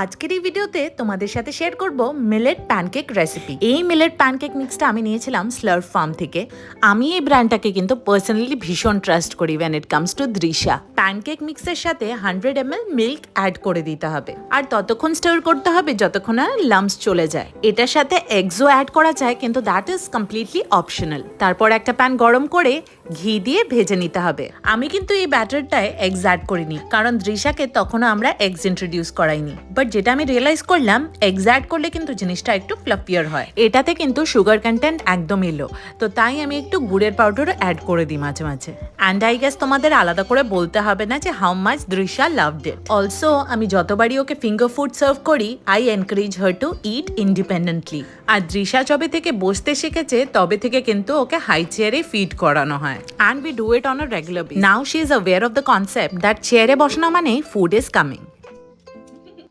আজকের এই ভিডিওতে তোমাদের সাথে শেয়ার করব মিলেট প্যানকেক রেসিপি। এই মিলেট প্যানকেক মিক্সটা আমি নিয়েছিলাম স্লার্প ফার্ম থেকে। আমি এই ব্র্যান্ডটাকে কিন্তু পার্সোনালি ভীষণ ট্রাস্ট করি when it comes to Drisha. Pancake মিক্সের সাথে 100 ml মিল্ক অ্যাড করে দিতে হবে, আর ততক্ষণ স্টার করতে হবে যতক্ষণ না লাম্পস চলে যায়। এটার সাথে এগসও অ্যাড করা যায়, কিন্তু দ্যাট ইজ কমপ্লিটলি অপশনাল। তারপর একটা প্যান গরম করে ঘি দিয়ে ভেজে নিতে হবে। আমি কিন্তু এই ব্যাটারটায় এগস অ্যাড করিনি, কারণ দৃশাকে তখনও আমরা এগস ইন্ট্রোডিউস করাইনি। বাট যেটা আমি রিয়েলাইজ করলাম, এগস অ্যাড করলে কিন্তু জিনিসটা একটু ফ্লাফিয়ার হয়। এটাতে কিন্তু সুগার কন্টেন্ট একদমই লো, তো তাই আমি একটু গুড়ের পাউডারও অ্যাড করে দিই মাঝে মাঝে। অ্যান্ড আই গেস তোমাদের আলাদা করে বলতে হবে না যে how much Drisha loved it. Also আমি যতবারই ওকে ফিঙ্গার ফুড সার্ভ করি, I encourage her to eat independently. আর দৃশা যবে থেকে বসতে শিখেছে তবে থেকে কিন্তু ওকে হাই চেয়ারে ফিড করানো হয়। And we do it on a regular basis. Now she is aware of the concept that চেয়ারে বসানো মানে food is coming.